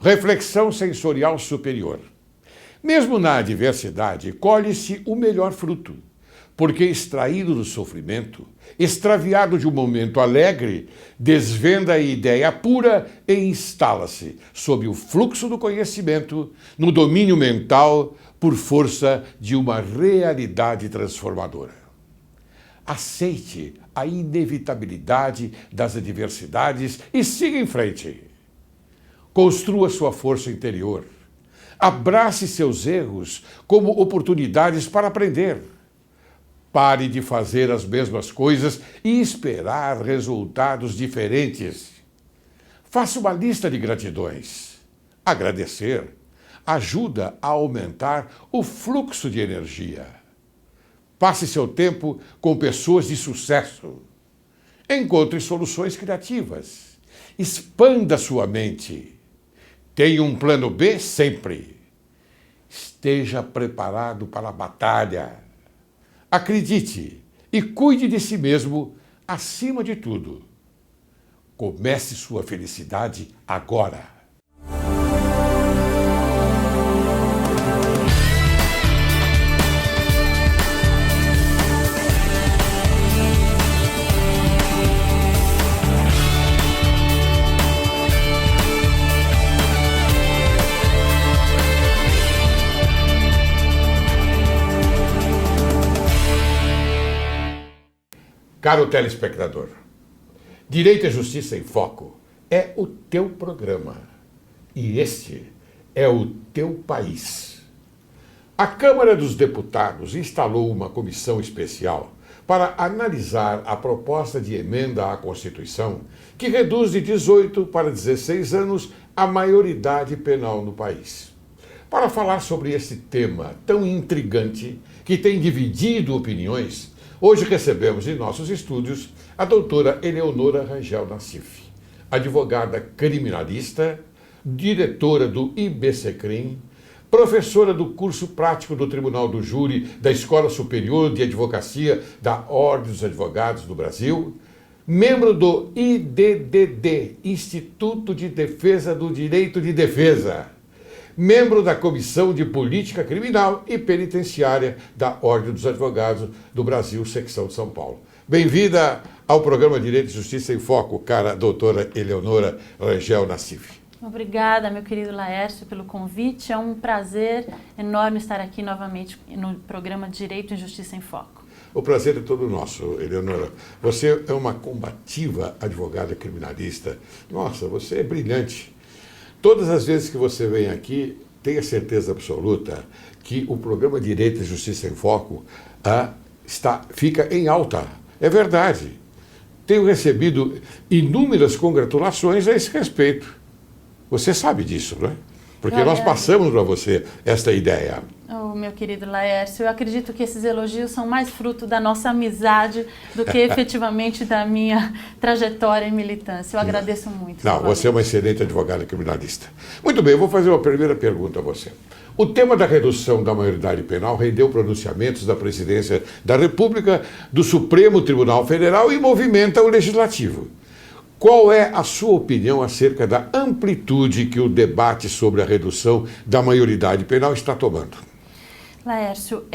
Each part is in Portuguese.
Reflexão sensorial superior. Mesmo na adversidade, colhe-se o melhor fruto, porque extraído do sofrimento, extraviado de um momento alegre, desvenda a ideia pura e instala-se sob o fluxo do conhecimento, no domínio mental, por força de uma realidade transformadora. Aceite a inevitabilidade das adversidades e siga em frente. Construa sua força interior. Abrace seus erros como oportunidades para aprender. Pare de fazer as mesmas coisas e esperar resultados diferentes. Faça uma lista de gratidões. Agradecer ajuda a aumentar o fluxo de energia. Passe seu tempo com pessoas de sucesso. Encontre soluções criativas. Expanda sua mente. Tenha um plano B sempre. Esteja preparado para a batalha. Acredite e cuide de si mesmo acima de tudo. Comece sua felicidade agora. Caro telespectador, Direito e Justiça em Foco é o teu programa e este é o teu país. A Câmara dos Deputados instalou uma comissão especial para analisar a proposta de emenda à Constituição que reduz de 18 para 16 anos a maioridade penal no país. Para falar sobre esse tema tão intrigante que tem dividido opiniões, hoje recebemos em nossos estúdios a doutora Eleonora Rangel Nassif, advogada criminalista, diretora do IBCCRIM, professora do curso prático do Tribunal do Júri da Escola Superior de Advocacia da Ordem dos Advogados do Brasil, membro do IDDD, Instituto de Defesa do Direito de Defesa, membro da Comissão de Política Criminal e Penitenciária da Ordem dos Advogados do Brasil, secção de São Paulo. Bem-vinda ao programa Direito e Justiça em Foco, cara doutora Eleonora Rangel Nassif. Obrigada, meu querido Laércio, pelo convite. É um prazer enorme estar aqui novamente no programa Direito e Justiça em Foco. O prazer é todo nosso, Eleonora. Você é uma combativa advogada criminalista. Nossa, você é brilhante. Todas as vezes que você vem aqui, tenha certeza absoluta que o programa Direito e Justiça em Foco fica em alta. É verdade. Tenho recebido inúmeras congratulações a esse respeito. Você sabe disso, não é? Porque nós passamos para você esta ideia. Oh, meu querido Laércio, eu acredito que esses elogios são mais fruto da nossa amizade do que efetivamente da minha trajetória em militância. Eu agradeço muito. Não, você é uma excelente advogada criminalista. Muito bem, eu vou fazer uma primeira pergunta a você. O tema da redução da maioridade penal rendeu pronunciamentos da Presidência da República, do Supremo Tribunal Federal e movimenta o Legislativo. Qual é a sua opinião acerca da amplitude que o debate sobre a redução da maioridade penal está tomando? Laércio,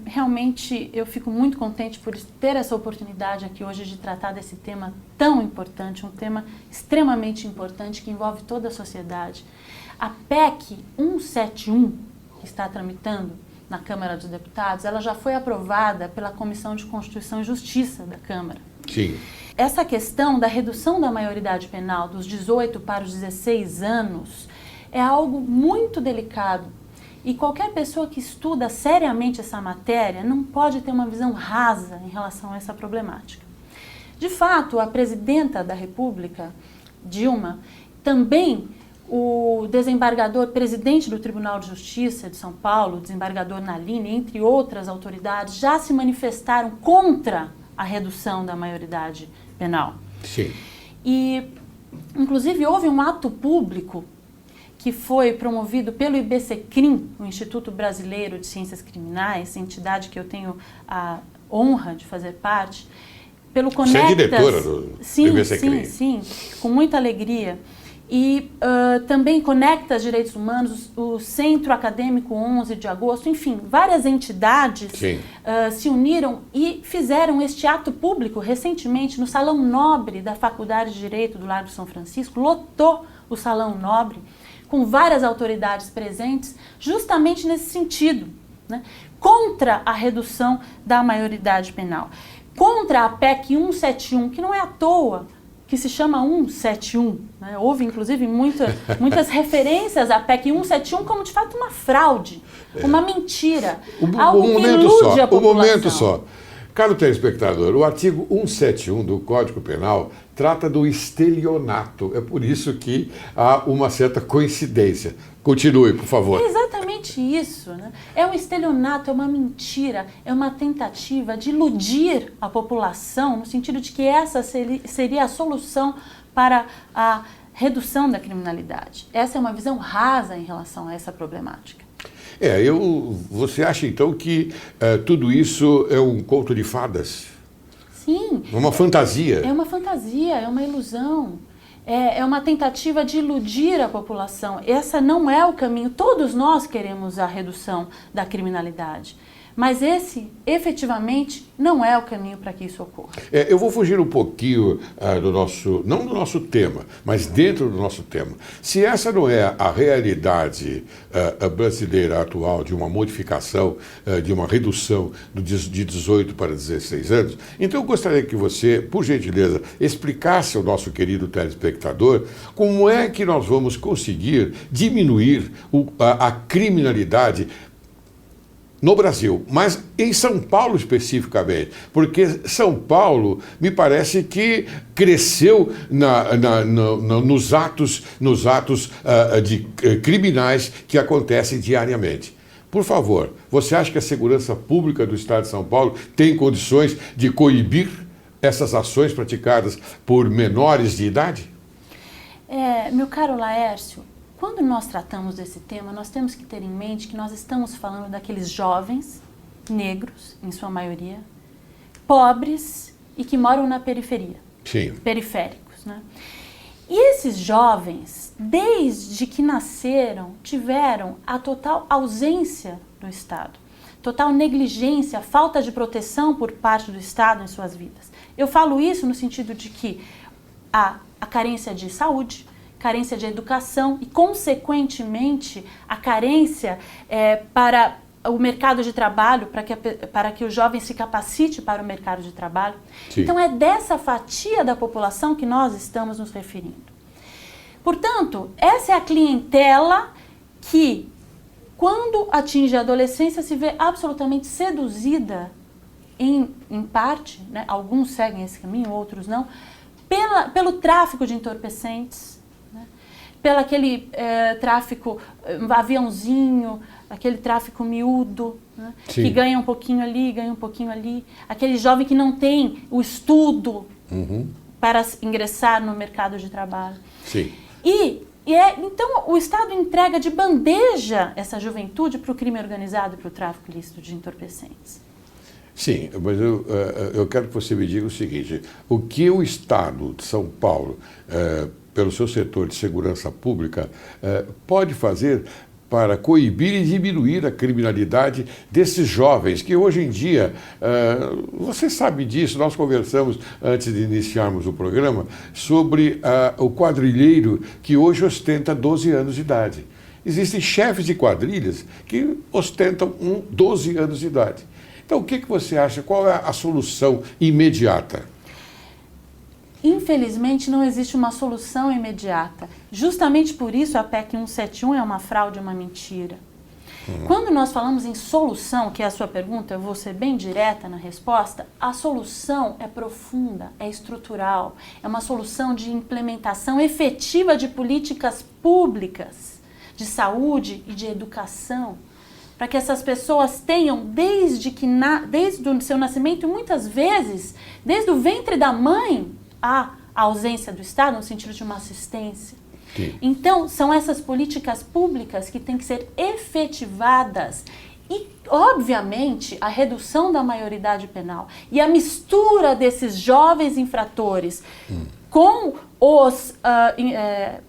realmente eu fico muito contente por ter essa oportunidade aqui hoje de tratar desse tema tão importante, um tema extremamente importante que envolve toda a sociedade. A PEC 171, que está tramitando na Câmara dos Deputados, ela já foi aprovada pela Comissão de Constituição e Justiça da Câmara. Sim. Essa questão da redução da maioridade penal dos 18 para os 16 anos é algo muito delicado. E qualquer pessoa que estuda seriamente essa matéria não pode ter uma visão rasa em relação a essa problemática. De fato, a presidenta da República, Dilma, também o desembargador, presidente do Tribunal de Justiça de São Paulo, o desembargador Nalini, entre outras autoridades, já se manifestaram contra a redução da maioridade penal. Sim. E, inclusive, houve um ato público que foi promovido pelo IBCCRIM, o Instituto Brasileiro de Ciências Criminais, entidade que eu tenho a honra de fazer parte, pelo Conectas. Você é diretora do IBCCRIM. Sim, com muita alegria. e também Conectas Direitos Humanos, o Centro Acadêmico 11 de Agosto, enfim, várias entidades se uniram e fizeram este ato público recentemente no Salão Nobre da Faculdade de Direito do Largo de São Francisco, lotou o Salão Nobre, com várias autoridades presentes, justamente nesse sentido, né? Contra a redução da maioridade penal, contra a PEC 171, que não é à toa que se chama 171, né? Houve, inclusive, muitas referências à PEC 171 como, de fato, uma fraude, uma mentira, algo que ilude a população. Um momento só. Caro telespectador, o artigo 171 do Código Penal trata do estelionato. É por isso que há uma certa coincidência. Continue, por favor. É exatamente isso, né? É um estelionato, é uma mentira, é uma tentativa de iludir a população, no sentido de que essa seria a solução para a redução da criminalidade. Essa é uma visão rasa em relação a essa problemática. Você acha então que tudo isso é um conto de fadas? Sim. Uma fantasia? É uma fantasia, é uma ilusão. É uma tentativa de iludir a população. Essa não é o caminho. Todos nós queremos a redução da criminalidade. Mas esse, efetivamente, não é o caminho para que isso ocorra. Eu vou fugir um pouquinho não do nosso tema, mas dentro do nosso tema. Se essa não é a realidade brasileira atual de uma modificação, de uma redução de 18 para 16 anos, então eu gostaria que você, por gentileza, explicasse ao nosso querido telespectador como é que nós vamos conseguir diminuir a criminalidade no Brasil, mas em São Paulo especificamente, porque São Paulo me parece que cresceu nos atos criminais que acontecem diariamente. Por favor, você acha que a segurança pública do Estado de São Paulo tem condições de coibir essas ações praticadas por menores de idade? Meu caro Laércio, quando nós tratamos desse tema, nós temos que ter em mente que nós estamos falando daqueles jovens, negros, em sua maioria, pobres e que moram na periferia. Sim. Periféricos, né? E esses jovens, desde que nasceram, tiveram a total ausência do Estado, total negligência, falta de proteção por parte do Estado em suas vidas. Eu falo isso no sentido de que a carência de saúde, carência de educação e, consequentemente, a carência para o mercado de trabalho, para que o jovem se capacite para o mercado de trabalho. Sim. Então, é dessa fatia da população que nós estamos nos referindo. Portanto, essa é a clientela que, quando atinge a adolescência, se vê absolutamente seduzida, em parte, né, alguns seguem esse caminho, outros não, pelo tráfico de entorpecentes, pelo aquele tráfico aviãozinho, aquele tráfico miúdo, né, que ganha um pouquinho ali, ganha um pouquinho ali. Aquele jovem que não tem o estudo para ingressar no mercado de trabalho. Sim. Então, o Estado entrega de bandeja essa juventude para o crime organizado e para o tráfico ilícito de entorpecentes. Sim, mas eu quero que você me diga o seguinte: o que o Estado de São Paulo, pelo seu setor de segurança pública, pode fazer para coibir e diminuir a criminalidade desses jovens que hoje em dia, você sabe disso, nós conversamos antes de iniciarmos o programa sobre o quadrilheiro que hoje ostenta 12 anos de idade. Existem chefes de quadrilhas que ostentam 12 anos de idade. Então, o que você acha? Qual é a solução imediata? Infelizmente, não existe uma solução imediata. Justamente por isso, a PEC 171 é uma fraude, uma mentira. Quando nós falamos em solução, que é a sua pergunta, eu vou ser bem direta na resposta, a solução é profunda, é estrutural, é uma solução de implementação efetiva de políticas públicas, de saúde e de educação, para que essas pessoas tenham, desde o seu nascimento, muitas vezes, desde o ventre da mãe, a ausência do Estado, no sentido de uma assistência. Sim. Então, são essas políticas públicas que têm que ser efetivadas e, obviamente, a redução da maioridade penal e a mistura desses jovens infratores com os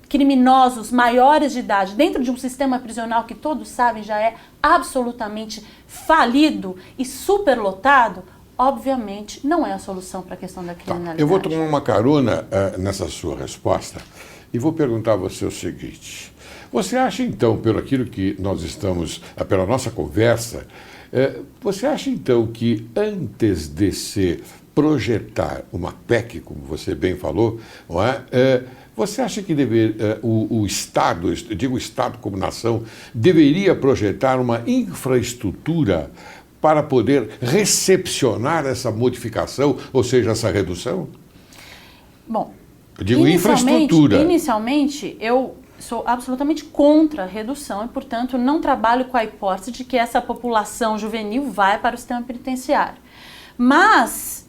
criminosos maiores de idade dentro de um sistema prisional que todos sabem já é absolutamente falido e superlotado, obviamente não é a solução para a questão da criminalidade. Eu vou tomar uma carona nessa sua resposta e vou perguntar a você o seguinte. Você acha então, pelo aquilo que nós estamos, pela nossa conversa, você acha então que antes de se projetar uma PEC, como você bem falou, não é? Você acha que o Estado, eu digo o Estado como nação, deveria projetar uma infraestrutura para poder recepcionar essa modificação, ou seja, essa redução? Bom, eu digo infraestrutura. Inicialmente, eu sou absolutamente contra a redução e, portanto, não trabalho com a hipótese de que essa população juvenil vai para o sistema penitenciário. Mas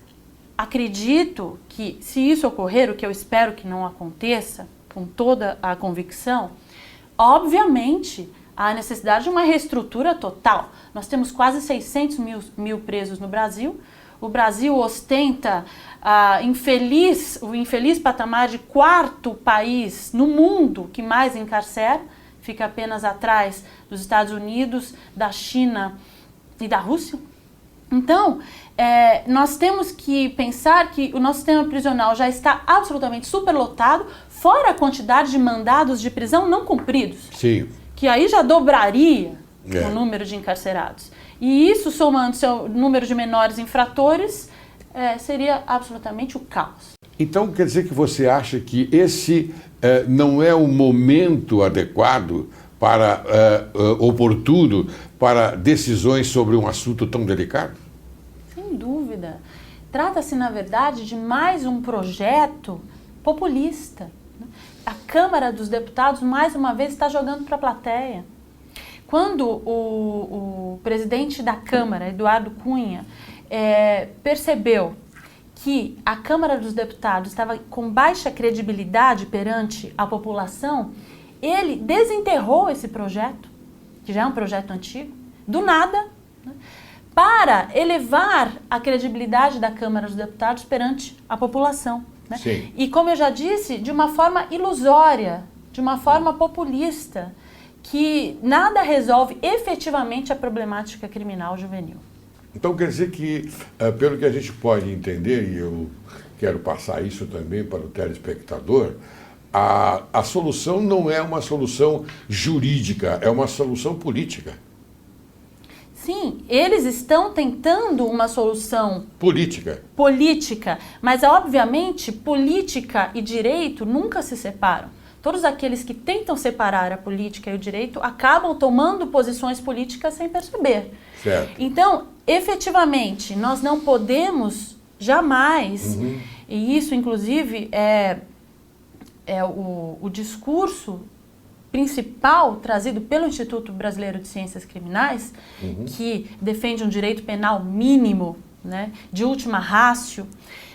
acredito que, se isso ocorrer, o que eu espero que não aconteça, com toda a convicção, obviamente há necessidade de uma reestrutura total. Nós temos quase 600 mil presos no Brasil. O Brasil ostenta o infeliz patamar de 4º país no mundo que mais encarcera, fica apenas atrás dos Estados Unidos, da China e da Rússia. Então, nós temos que pensar que o nosso sistema prisional já está absolutamente superlotado, fora a quantidade de mandados de prisão não cumpridos. Sim. Que aí já dobraria o número de encarcerados. E isso, somando seu número de menores infratores, seria absolutamente o caos. Então, quer dizer que você acha que esse não é o momento adequado oportuno para decisões sobre um assunto tão delicado? Sem dúvida. Trata-se, na verdade, de mais um projeto populista. A Câmara dos Deputados, mais uma vez, está jogando para a plateia. Quando o presidente da Câmara, Eduardo Cunha, percebeu que a Câmara dos Deputados estava com baixa credibilidade perante a população, ele desenterrou esse projeto, que já é um projeto antigo, do nada, né, para elevar a credibilidade da Câmara dos Deputados perante a população. Né? Sim. E, como eu já disse, de uma forma ilusória, de uma forma populista, que nada resolve efetivamente a problemática criminal juvenil. Então quer dizer que, pelo que a gente pode entender, e eu quero passar isso também para o telespectador, a solução não é uma solução jurídica, é uma solução política. Sim, eles estão tentando uma solução política, mas obviamente política e direito nunca se separam. Todos aqueles que tentam separar a política e o direito acabam tomando posições políticas sem perceber. Certo. Então, efetivamente, nós não podemos jamais, e isso inclusive é o discurso principal trazido pelo Instituto Brasileiro de Ciências Criminais, que defende um direito penal mínimo, né, de última ratio.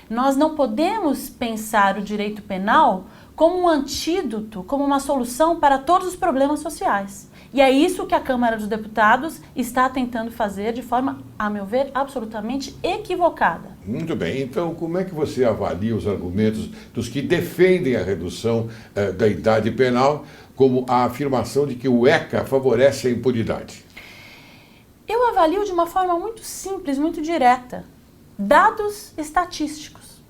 Nós não podemos pensar o direito penal como um antídoto, como uma solução para todos os problemas sociais. E é isso que a Câmara dos Deputados está tentando fazer de forma, a meu ver, absolutamente equivocada. Muito bem. Então, como é que você avalia os argumentos dos que defendem a redução da idade penal como a afirmação de que o ECA favorece a impunidade? Eu avalio de uma forma muito simples, muito direta. Dados estatísticos.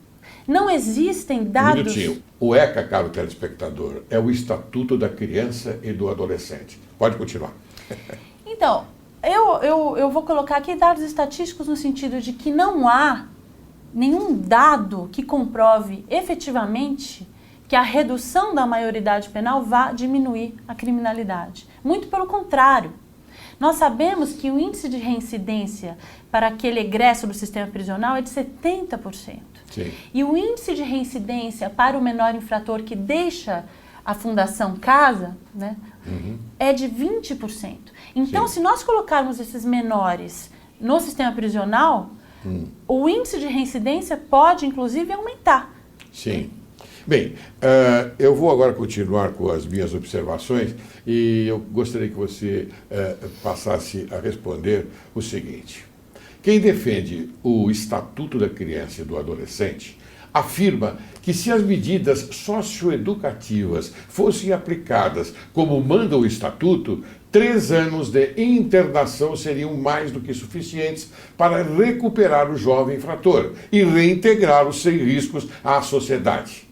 Não existem dados... Um minutinho. O ECA, caro telespectador, é o Estatuto da Criança e do Adolescente. Pode continuar. Então, eu vou colocar aqui dados estatísticos no sentido de que não há nenhum dado que comprove efetivamente que a redução da maioridade penal vá diminuir a criminalidade. Muito pelo contrário. Nós sabemos que o índice de reincidência para aquele egresso do sistema prisional é de 70%. Sim. E o índice de reincidência para o menor infrator que deixa a Fundação Casa, né, é de 20%. Então, Sim. se nós colocarmos esses menores no sistema prisional, o índice de reincidência pode, inclusive, aumentar. Sim. Bem, eu vou agora continuar com as minhas observações e eu gostaria que você passasse a responder o seguinte. Quem defende o Estatuto da Criança e do Adolescente afirma que se as medidas socioeducativas fossem aplicadas como manda o Estatuto, 3 anos de internação seriam mais do que suficientes para recuperar o jovem infrator e reintegrá-lo sem riscos à sociedade.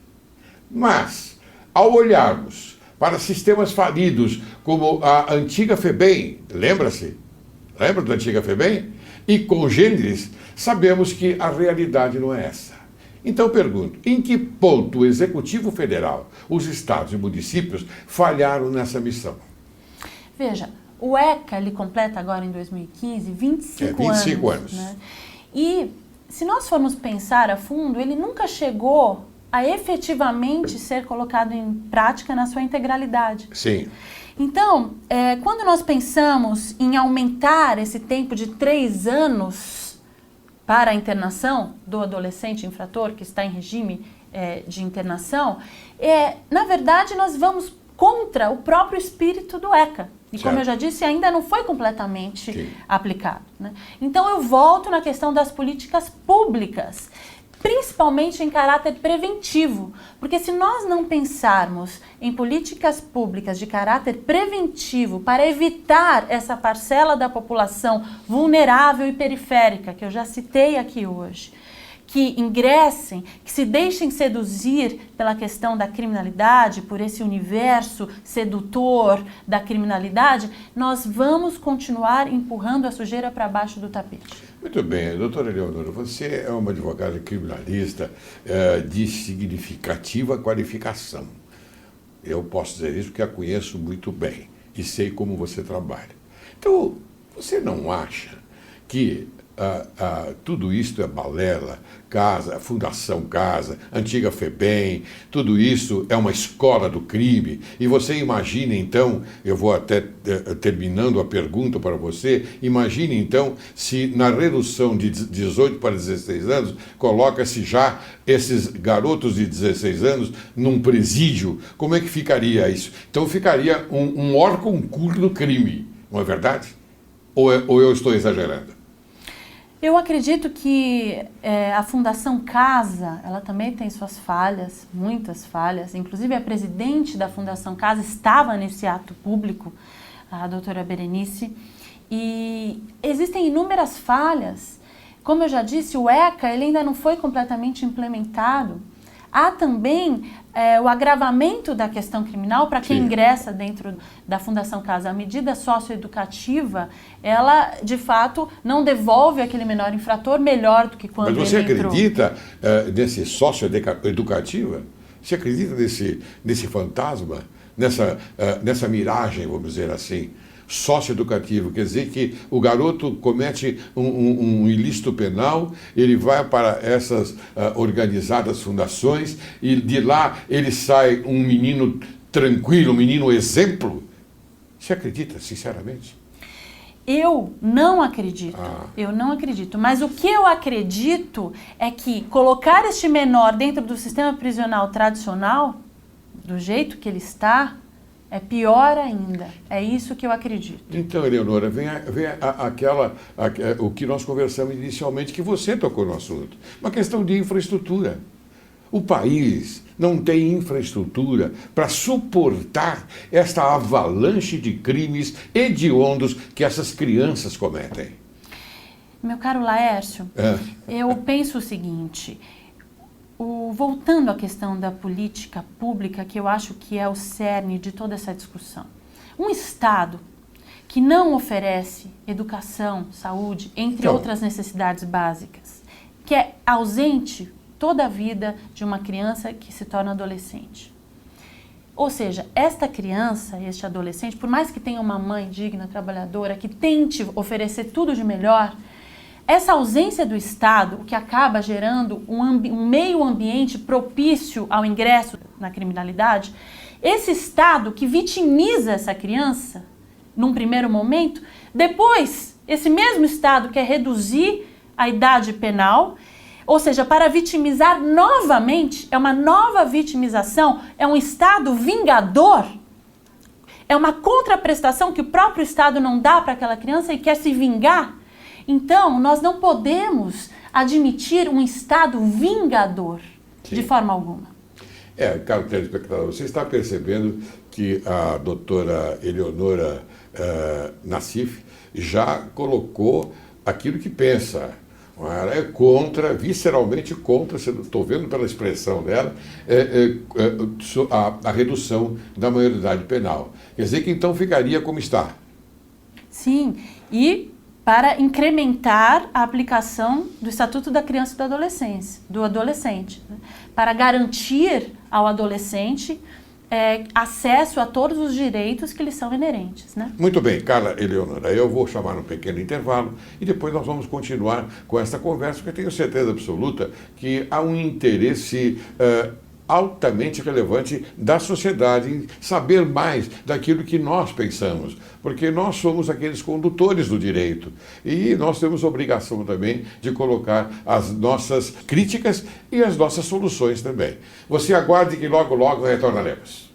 Mas, ao olharmos para sistemas falidos como a antiga FEBEM, lembra-se? Lembra da antiga FEBEM? E congêneres, sabemos que a realidade não é essa. Então pergunto, em que ponto o Executivo Federal, os estados e municípios falharam nessa missão? Veja, o ECA, ele completa agora em 2015 25 anos. Né? E se nós formos pensar a fundo, ele nunca chegou a efetivamente ser colocado em prática na sua integralidade. Sim. Então, quando nós pensamos em aumentar esse tempo de 3 anos para a internação do adolescente infrator que está em regime de internação, na verdade nós vamos contra o próprio espírito do ECA. E como eu já disse, ainda não foi completamente aplicado. Né? Então eu volto na questão das políticas públicas, principalmente em caráter preventivo, porque se nós não pensarmos em políticas públicas de caráter preventivo para evitar essa parcela da população vulnerável e periférica, que eu já citei aqui hoje, que ingressem, que se deixem seduzir pela questão da criminalidade, por esse universo sedutor da criminalidade, nós vamos continuar empurrando a sujeira para baixo do tapete. Muito bem, doutora Eleonora, você é uma advogada criminalista de significativa qualificação. Eu posso dizer isso porque a conheço muito bem e sei como você trabalha. Então, você não acha que tudo isso é balela, Fundação Casa, antiga FEBEM, tudo isso é uma escola do crime? E você imagina então, eu vou até terminando a pergunta para você, imagine então se na redução de 18 para 16 anos, coloca-se já esses garotos de 16 anos num presídio, como é que ficaria isso? Então ficaria um maior concurso do crime, não é verdade? Ou eu estou exagerando? Eu acredito que a Fundação Casa, ela também tem suas falhas, muitas falhas. Inclusive, a presidente da Fundação Casa estava nesse ato público, a doutora Berenice, e existem inúmeras falhas. Como eu já disse, o ECA ele ainda não foi completamente implementado. Há também o agravamento da questão criminal para quem ingressa dentro da Fundação Casa. A medida socioeducativa, ela, de fato, não devolve aquele menor infrator melhor do que quando ele entrou. Mas você acredita nesse socioeducativa? Você acredita nesse fantasma, nessa miragem, vamos dizer assim? Socioeducativo, quer dizer que o garoto comete um ilícito penal, ele vai para essas organizadas fundações e de lá ele sai um menino tranquilo, um menino exemplo. Você acredita, sinceramente? Eu não acredito, mas o que eu acredito é que colocar este menor dentro do sistema prisional tradicional, do jeito que ele está, é pior ainda. É isso que eu acredito. Então, Eleonora, vem o que nós conversamos inicialmente, que você tocou no assunto. Uma questão de infraestrutura. O país não tem infraestrutura para suportar esta avalanche de crimes hediondos que essas crianças cometem. Meu caro Laércio, eu penso o seguinte... Voltando à questão da política pública, que eu acho que é o cerne de toda essa discussão. Um Estado que não oferece educação, saúde, entre outras necessidades básicas, que é ausente toda a vida de uma criança que se torna adolescente. Ou seja, esta criança, este adolescente, por mais que tenha uma mãe digna, trabalhadora, que tente oferecer tudo de melhor, essa ausência do Estado, o que acaba gerando um meio ambiente propício ao ingresso na criminalidade, esse Estado que vitimiza essa criança, num primeiro momento, depois, esse mesmo Estado quer reduzir a idade penal, ou seja, para vitimizar novamente, é uma nova vitimização, é um Estado vingador, é uma contraprestação que o próprio Estado não dá para aquela criança e quer se vingar. Então, nós não podemos admitir um Estado vingador. de forma alguma. Caro telespectador, você está percebendo que a doutora Eleonora Nassif já colocou aquilo que pensa. Ela é contra, visceralmente contra, estou vendo pela expressão dela, a redução da maioridade penal. Quer dizer que então ficaria como está. Sim, e para incrementar a aplicação do Estatuto da Criança e do Adolescente, né? Para garantir ao adolescente acesso a todos os direitos que lhe são inerentes, né? Muito bem, Carla Eleonora, eu vou chamar um pequeno intervalo e depois nós vamos continuar com essa conversa, porque tenho certeza absoluta que há um interesse altamente relevante da sociedade em saber mais daquilo que nós pensamos, porque nós somos aqueles condutores do direito e nós temos obrigação também de colocar as nossas críticas e as nossas soluções também. Você aguarde que logo, logo retornaremos.